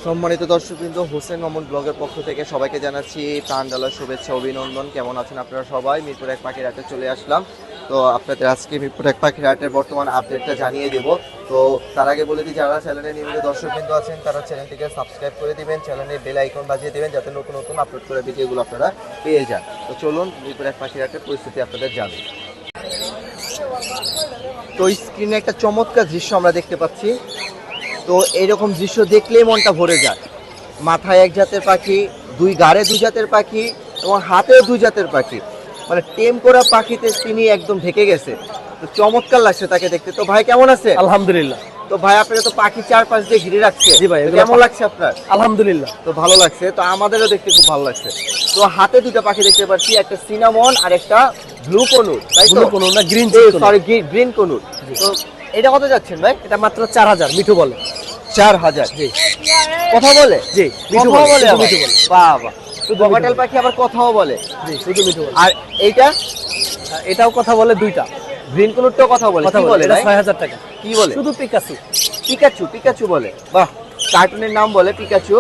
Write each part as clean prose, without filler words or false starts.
সম্মানিত দর্শকবৃন্দ, হোসেন মামুন ব্লগের পক্ষ থেকে সবাইকে জানাচ্ছি প্রাণঢালা শুভেচ্ছা অভিনন্দন। কেমন আছেন আপনারা সবাই? মিরপুর এক পাখির হাটে চলে আসলাম। তো আপনাদের আজকে মিরপুর এক পাখির হাটের বর্তমান আপডেটটা জানিয়ে দেব। তো তার আগে বলে দিই, যারা চ্যানেলে নিয়মিত দর্শকবৃন্দ আছেন তারা চ্যানেলটিকে সাবস্ক্রাইব করে দিবেন, চ্যানেলে বেল আইকন বাজিয়ে দেবেন যাতে নতুন নতুন আপলোড করে ভিডিওগুলো আপনারা পেয়ে যান। তো চলুন মিরপুর এক পাখির হাটের পরিস্থিতি আপনাদের জানাই। তো স্ক্রিনে একটা চমৎকার দৃশ্য আমরা দেখতে পাচ্ছি। তো এইরকম দৃশ্য দেখলেই মনটা ভরে যায়। মাথায় এক জাতের পাখি, দুই গাড়ে দুই জাতের পাখি এবং হাতেও দুই জাতের পাখি, মানে টেম করা পাখিতে তিনি একদম ঢেকে গেছে। তো চমৎকার লাগছে তাকে দেখতে। তো ভাই কেমন আছে? আলহামদুলিল্লাহ। তো ভাই আপনারা তো পাখি চারপাশ দিয়ে ঘিরে রাখছে। জি ভাই, কেমন লাগছে আপনার? আলহামদুলিল্লাহ, তো ভালো লাগছে। তো আমাদেরও দেখতে খুব ভালো লাগছে। তো হাতে দুটো পাখি দেখতে পাচ্ছি, একটা সিনামন আর একটা ব্লু কনুর, তাই তো? ব্লু কোন না, গ্রিন সরি গ্রিন কনুর। তো এটা কত যাচ্ছেন ভাই? এটা মাত্র 4000 মিঠু বলে। 4000? জি। কথা বলে? জি, মিঠু কথাও বলে, বলে আবার? মিঠু বলে। বাহ বাহ। তো বকাটেল পাখি আবার কথাও বলে? জি, শুধু মিঠু বলে। আর এইটা? এটাও কথা বলে, দুইটা গ্রিন কনুরটাও কথা বলে? কথা কি বলে। বলে? এটা ভাই 6000 টাকা। কি বলে? শুধু পিকাসু। পিকাচু? পিকাচু বলে? বাহ, কার্টুনের নাম বলে পিকাচু।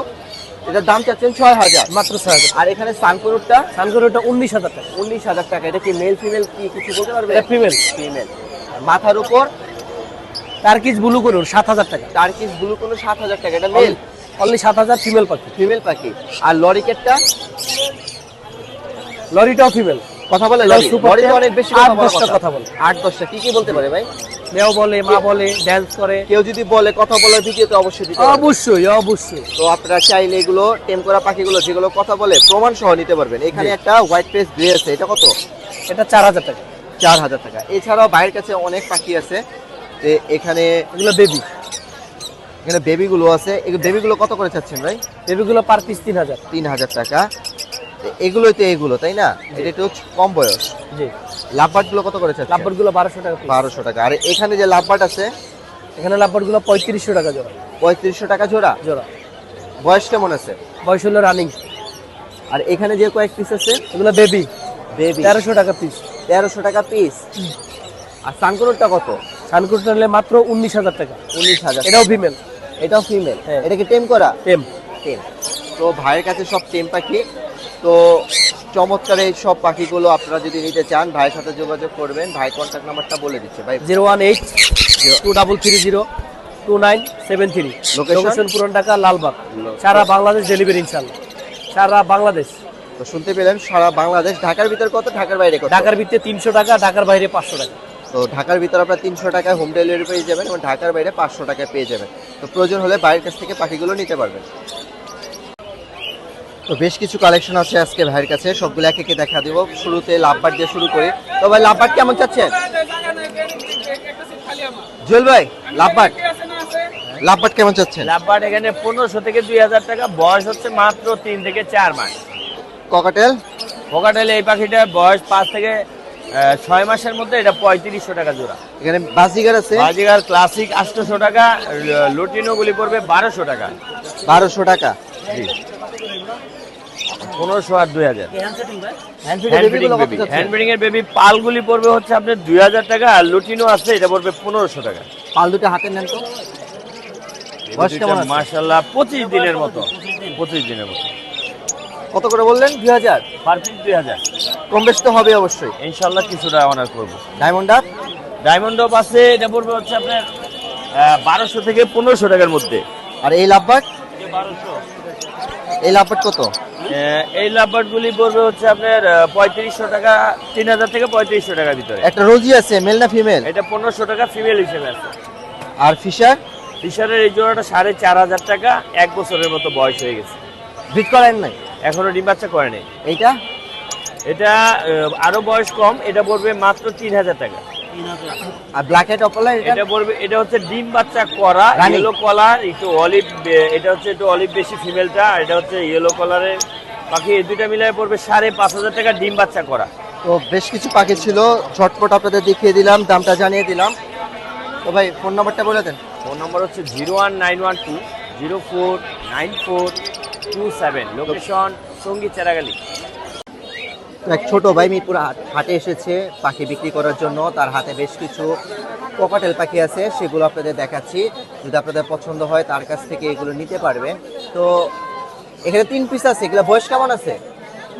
এটার দাম চাচ্ছেন 6000? মাত্র 6000। আর এখানে সানকনুরটা? সানকোরটা 19000 টাকা। 19000 টাকা। এটা কি মেল ফিমেল কি কিছু বলতে পারবে? এটা ফিমেল। ফিমেল। মাথার উপর টার্কিশ ব্লু করুন 7000 টাকা। টার্কিশ ব্লু কনুর 7000 টাকা। এটা মেল? অনলি 7000। ফিমেল পাখি। ফিমেল পাখি। আর লরিকেটটা? লরিটাও ফিমেল। কথা বলে? লরি লরি তো অনেক বেশি কথা বলে। 8-10টা কথা বলে। 8-10টা কি কি বলতে পারে ভাই? মেও বলে, মা বলে, ড্যান্স করে। কেউ যদি বলে কথা বলার ভিডিওতে অবশ্যই দিতে পারবে। অবশ্যই অবশ্যই। তো আপনারা চাইলে এগুলো টেম করা পাখিগুলো যেগুলো কথা বলে প্রমাণ সহ নিতে পারবেন। এখানে একটা হোয়াইট ফেস গ্রে আছে, এটা কত? এটা 4000 টাকা। 4000 টাকা। এছাড়াও বাইরের কাছে অনেক পাখি আছে। তো এখানে এগুলো বেবি। এখানে বেবিগুলো আছে। এই বেবিগুলো কত করে চাচ্ছেন ভাই? বেবিগুলো পার পিস 3000। 3000 টাকা। তো এগুলোই তো এগুলো, তাই না? এটা একটু কম বয়স। জি। লাভবার্ড গুলো কত করে চাচ্ছেন? লাভবার্ডগুলো 1200 টাকা পিস। 1200 টাকা। আর এখানে যে লাভবার্ড আছে, এখানে লাভবার্ডগুলো 3500 টাকা জোড়া। 3500 টাকা জোড়া। জোড়া। বয়স কেমন আছে? বয়স হলো রানিং। আর এখানে যে কয়েক পিস আছে এগুলো বেবি। বেবি 1300 টাকা পিস। 1300 টাকা পিস। আর সানকুনুরটা কত? সানকুরটা নিলে মাত্র 19000 টাকা। 19000। এটাও ফিমেল। এটাও ফিমেল? হ্যাঁ। এটা কি টেম করা? টেম। টেম। তো ভাইয়ের কাছে সব টেম পাখি। তো চমৎকার এই সব পাখিগুলো আপনারা যদি নিতে চান ভাইয়ের সাথে যোগাযোগ করবেন। ভাই কন্ট্যাক্ট নাম্বারটা বলে দিচ্ছে ভাই। 01823029773। লোকেশন? লোকেশন পুরান ঢাকা, লালবাগ। সারা বাংলাদেশ ডেলিভারি ইনশাআল্লাহ। সারা বাংলাদেশ। তো শুনতে পেলেন, সারা বাংলাদেশ। ঢাকার ভিতর কত, ঢাকার বাইরে কত? ঢাকার ভিতরে 300 টাকা, ঢাকার বাইরে 500 টাকা। তো ঢাকার ভিতরে আপনার 300 টাকায় হোম ডেলিভারি পেয়ে যাবেন এবং ঢাকার বাইরে 500 টাকায় পেয়ে যাবেন। তো প্রয়োজন হলে বাইরের কাছ থেকে পাখিগুলো নিতে পারবেন। তো বেশ কিছু কালেকশন আছে আজকে ভাইয়ের কাছে, সবগুলো এক একে দেখা দিব। শুরুতে লাভবার্ড দিয়ে শুরু করি। তো ভাই লাভবার্ড কেমন চাচ্ছেন? জুয়েল ভাই লাভবার্ড লাভবার্ড কেমন চাচ্ছেন? লাভবার্ড এখানে 1500 থেকে 2000 টাকা। বয়স হচ্ছে মাত্র 3 থেকে 4 মাস। ককাটেল? কোকাটেল এই পাখিটার বয়স 5 থেকে 6 মাসের মধ্যে। এটা 3500 টাকা জোড়া। এখানে বাজিগার আছে? বাজিগার ক্লাসিক 800 টাকা। লুটিনো গুলি পড়বে 1200 টাকা। 1200 টাকা। জি। 1500 আর 2000। হ্যান্ডব্রিডিং এর বেবি পালগুলি পড়বে হচ্ছে আপনার 2000 টাকা। আর লুটিনো আছে, এটা পড়বে 1500 টাকা। পাল দুটো হাতে নেন তো। বয়স কেমন আছে? মাশাআল্লাহ 25 দিনের মতো। 25 দিনের মতো। কত করে বললেন? 2000? Per piece 2000। কম বেশ তো হবে অবশ্যই। ইনশাআল্লাহ কিছুটা অনার করব। Diamond up? ডায়মন্ড অফ আছে, এটা পড়বে হচ্ছে আপনার 1200 থেকে 1500 টাকার মধ্যে। আর এই লাভবার্ড? 1200। এই লাভবার্ড কত? এই লাভবার্ড গুলি পড়বে হচ্ছে আপনার 3500 টাকা। 3000 থেকে 3500 টাকার ভিতরে। একটা রোজি আছে, মেল না ফিমেল? এটা 1500 টাকা ফিমেল হিসেবে আছে। আর ফিশার? ফিশারের এই জোড়াটা 4500 টাকা। 1 বছরের মতো বয়স হয়ে গেছে। ব্রিড করেন নাই? এখনো ডিম বাচ্চা করেনি। এইটা? এটা আরো বয়স কম। এটা পড়বে মাত্র 3000 টাকা। আর ব্ল্যাক হেড অপলার? এটা পড়বে, এটা হচ্ছে ডিম বাচ্চা করা, ইয়েলো কলার, একটু অলিভ। এটা হচ্ছে একটু অলিভ বেশি ফিমেলটা, আর এটা হচ্ছে ইয়েলো কালারের পাখি। এই দুইটা মিলাই পড়বে 5500 টাকা ডিম বাচ্চা করা। তো বেশ কিছু পাখি ছিল, ঝটপট আপনাদের দেখিয়ে দিলাম, দামটা জানিয়ে দিলাম। তো ভাই ফোন নাম্বারটা বলে দেন। ফোন নম্বর হচ্ছে 01912049427। লোকেশন সঙ্গীত চারাগালি। এক ছোট ভাই মিরপুর হাটে এসেছে পাখি বিক্রি করার জন্য। তার হাতে বেশ কিছু ককাটেল পাখি আছে, সেগুলো আপনাদের দেখাচ্ছি। যদি আপনাদের পছন্দ হয় তার কাছ থেকে এগুলো নিতে পারবেন। তো এখানে 3 পিস আছে, এগুলো বয়স কেমন আছে?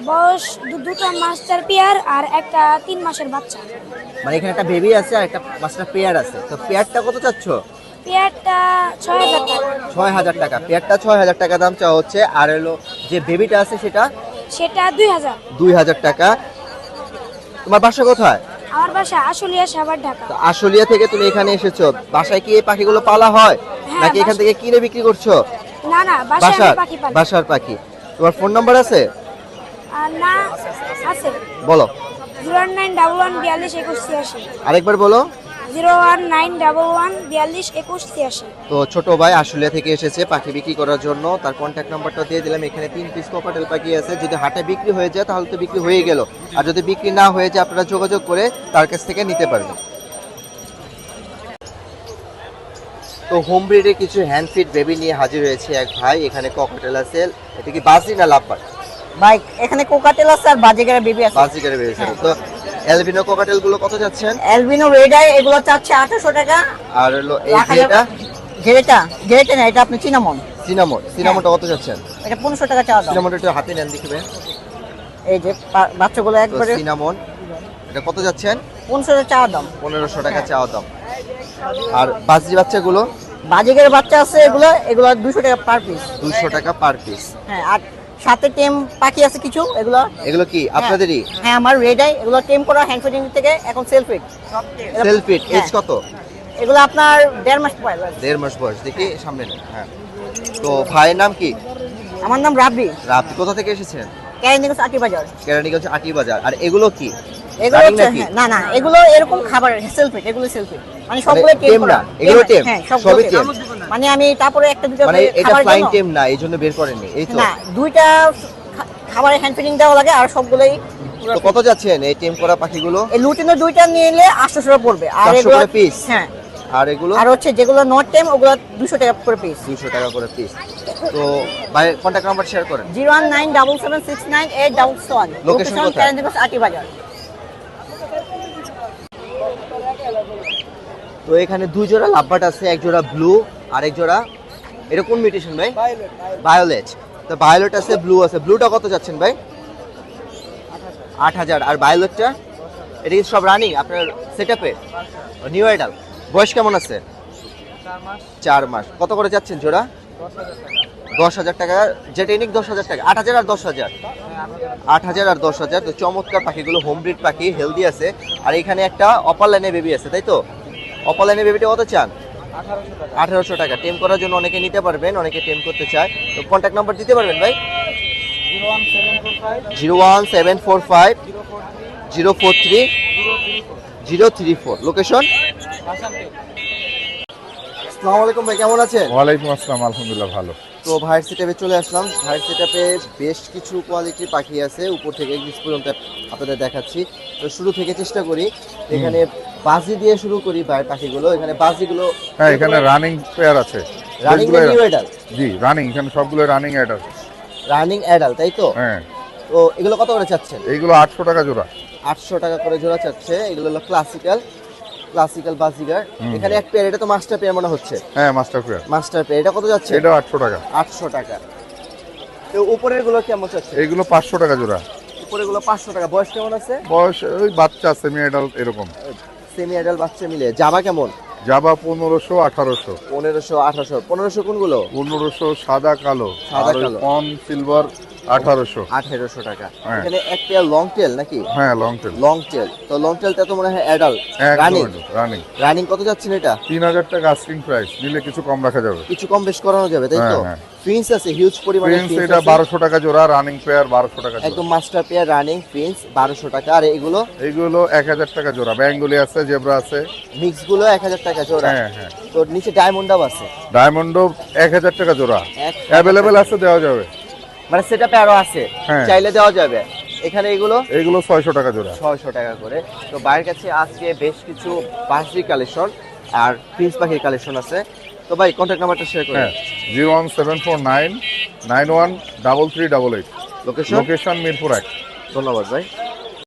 বয়স দুটো মাস্টার পেয়ার আর একটা 3 মাসের বাচ্চা। মানে এখানে একটা বেবি আছে আর একটা মাস্টার পেয়ার আছে। তো পেয়ারটা কত চাচ্ছ? পেয়ারটা 6000 টাকা। 6000 টাকা, পেয়ারটা 6000 টাকা দাম চাওয়া হচ্ছে। আর হলো যে বেবিটা আছে সেটা সেটা 2000। 2000 টাকা। তোমার বাসা কোথায়? আমার বাসা আশুলিয়া, সাভার, ঢাকা। তো আশুলিয়া থেকে তুমি এখানে এসেছো, বাসায় কি এই পাখিগুলো পালা হয় হ্যাঁ, নাকি এখান থেকে কিনে বিক্রি করছো? না না, বাসায় আমি বাসার পাখি পালি। বাসার পাখি। তোমার ফোন নাম্বার আছে? আর না আছে বলো। 01911422183। আরেকবার বলো। 01911422183। তো ছোট ভাই আশুলিয়া থেকে এসেছে পাখি বিক্রি করার জন্য, তার কন্ট্যাক্ট নাম্বারটা দিয়ে দিলাম। এখানে 3 পিস ককাটেল পাখি আছে, যদি হাটে বিক্রি হয়ে যায় তাহলে তো বিক্রি হয়ে গেল, আর যদি বিক্রি না হয়ে যায় আপনারা যোগাযোগ করে তার কাছ থেকে নিতে পারবেন। তো হোম ব্রিডের কিছু হ্যান্ড ফিড বেবি নিয়ে হাজির হয়েছে এক ভাই। এখানে ককাটেল আছে, এটা কি বাজি না লাভবার্ড? ভাই এখানে কোকাটেল আছে আর বাজিগারের বেবি আছে। বাজিকারে বেবি আছে। তো অ্যালবিনো ককাটেল গুলো কত যাচ্ছেন? অ্যালবিনো রেড আই এগুলো চাচ্ছে 800 টাকা। আর হলো এই রাখা যেটা গেরেটা না, এটা আপনি চিনামন। সিনামনটা কত যাচ্ছেন? এটা 1500 টাকা চাওয়া দাম। সিনামনটা একটু হাতে নেন দেখবে। এই যে বাচ্চাগুলো তো একবারে সিনামন এটা কত যাচ্ছেন? 1500 টাকা চাওয়া দাম। 1500 টাকা চাওয়া দাম। আর বাজি বাচ্চাগুলো বাজিগারের বাচ্চা আছে এগুলো 200 টাকা পার পিস। 200 টাকা পার পিস। হ্যাঁ, আর সাথে টেম পাখি আছে কিছু, এগুলো এগুলো কি আপনাদেরই? হ্যাঁ, আমার রেড আই এগুলো টেম করা হ্যান্ড ফিডিং থেকে এখন সেলফ ফিড। সেলফিট এজ কত? এগুলো আপনার 1.5 মাস বয়স। 1.5 মাস বয়স। দেখি সামনে নেন। হ্যাঁ। তো ভাইয়ের নাম কি? আমার নাম রাবি, আপনি কোথা থেকে এসেছেন? ক্যারিনিগঞ্জ আটি বাজার। কেরানীগঞ্জ আটি বাজার। আর এগুলো কি? এগুলো Running হচ্ছে নাকি? না না, এগুলো এরকম খাবার সেলফ ফিড, এগুলো সেলফ ফিড মানে সবগুলো মানে টেম টেম করা। না, এগুলো টেম? হ্যাঁ, সবই সবগুলো টেম। টেম। মানে আমি তারপরে একটা দুটো মানে এটা খাবারের ফ্লাইং জন্য- টেম না, এই জন্য বের করেননি, এই তো? না, দুইটা খাবারের হ্যান্ড ফিডিং দেওয়া লাগে আর সবগুলোই। তো কত যাচ্ছেন এই টেম করা পাখিগুলো? এই লুটিনো দুইটা নিলে 800 টাকা পড়বে। আর 400 এগুলো করে piece? হ্যাঁ, আর এগুলো আর হচ্ছে যেগুলো নট টেম ওগুলো 200 টাকা করে পিস। 200 টাকা করে পিস। তো ভাই কন্টাক্ট নাম্বার শেয়ার করেন। 01977698871। লোকেশন কোথায়? ক্যারিনিগঞ্জ আটি বাজার। তো এখানে 2 জোড়া লাভবার্ড আছে, এক জোড়া ব্লু আর এক জোড়া এটা কোন মিউটেশন ভাই? ভায়োলেট। তো ভায়োলেট আছে, ব্লু আছে। ব্লুটা কত যাচ্ছেন ভাই? 8000। আর ভায়োলেটটা এটা কি সব রানিং আপনার সেটআপে? New ideal. বয়স কেমন আছে? 4 মাস। কত করে যাচ্ছেন জোড়া? 10,000 টাকা। যেটা ইউনিক 10,000 টাকা। 8,000 আর 10,000। 8,000 আর 10,000। তো চমৎকার পাখিগুলো, হোম ব্রিড পাখি, হেলদি আছে। আর এখানে একটা অপার লাইনের বেবি আছে, তাই তো? অপার লাইনের বেবিটা কত চান? 1800 টাকা। টেম করার জন্য অনেকে নিতে পারবেন, অনেকে টেম করতে চায়। তো কন্ট্যাক্ট নাম্বার দিতে পারবেন ভাই? 01745 043 034। লোকেশন? আসসালামু আলাইকুম ভাই, কেমন আছেন? ওয়ালাইকুম আসসালাম, আলহামদুলিল্লাহ ভালো। তো ভাইয়ের সেটআপে চলে আসলাম। ভাইয়ের সেটআপে বেশ কিছু কোয়ালিটির পাখি আছে, উপর থেকে নিচ পর্যন্ত আপনাদের দেখাচ্ছি। তো শুরু থেকে চেষ্টা করি, এখানে বাজি দিয়ে শুরু করি ভাইয়ের পাখিগুলো। এখানে বাজিগুলো হ্যাঁ, এখানে রানিং পেয়ার আছে। রানিং সবগুলোই- নিউ অ্যাডাল্ট? জি রানিং, এখানে সবগুলো রানিং অ্যাড আছে। রানিং অ্যাডাল্ট, তাই তো? হ্যাঁ, তো এগুলো কত করে চাচ্ছেন? এইগুলো 800 টাকা জোড়া। 800 টাকা করে জোড়া চাচ্ছে। এগুলো হলো ক্লাসিক্যাল বাজিগার। এখানে এক পেয়ার, এটা তো মাস্টার পেয়ার মনে হচ্ছে। হ্যাঁ, মাস্টার পেয়ার। মাস্টার পেয়ার এটা কত যাচ্ছে? এটা 800 টাকা। 800 টাকা। তো উপরের গুলো কেমন চাচ্ছে? এইগুলো 500 টাকা জোড়া। উপরের গুলো 500 টাকা। বয়স কেমন আছে? বয়স ওই বাচ্চা সেমি অ্যাডাল্ট এরকম। সেমি অ্যাডাল্ট বাচ্চা মিলে। জাবা কেমন? জাবা 1500 1800। 1500 1800। 1500 কোনগুলো? 1500 সাদা কালো, সাদা আর ওই কালো। কন সিলভার 1800। 1800 টাকা। হ্যাঁ। এখানে এক পেয়ার লং টেল নাকি? হ্যাঁ, লং টেল। Long tail. তো লং টেলটা তো মনে হয় অ্যাডাল্ট। Running running. রানিং কত যাচ্ছেন এটা? 3000 টাকা আস্কিং প্রাইস, নিলে কিছু কম রাখা যাবে। কিছু কম বেশ করানো যাবে, তাই তো? হ্যাঁ, হ্যাঁ। ফিন্স আছে হিউজ পরিমাণে। প্রিন্স এটা 1200 টাকা জোড়া, রানিং পেয়ার 1200 টাকা জোড়া। একদম মাস্টার পেয়ার রানিং ফিন্স 1200 টাকা। আর এগুলো এইগুলো 1000 টাকা জোড়া। বেঙ্গলি আছে, জেব্রা আছে। মিক্স গুলো 1000 টাকা জোড়া। হ্যাঁ, হ্যাঁ। তো নিচে ডায়মন্ডাও আছে। ডায়মন্ডও 1000 টাকা জোড়া। 1000 অ্যাভেলেবেল আছে, দেওয়া যাবে। মানে সেটাপে আরো আছে, হ্যাঁ। চাইলে দেওয়া যাবে। এখানে এগুলো এইগুলো 600 টাকা জোড়া। 600 টাকা করে। তো বাইরের কাছে আজকে বেশ কিছু বাসি কালেকশন আর প্রিন্স পাখির কালেকশন আছে। তো ভাই কন্ট্যাক্ট নাম্বারটা শেয়ার করেন। হ্যাঁ, 01749 913388। লোকেশন? লোকেশন মিরপুর 1। ধন্যবাদ ভাই।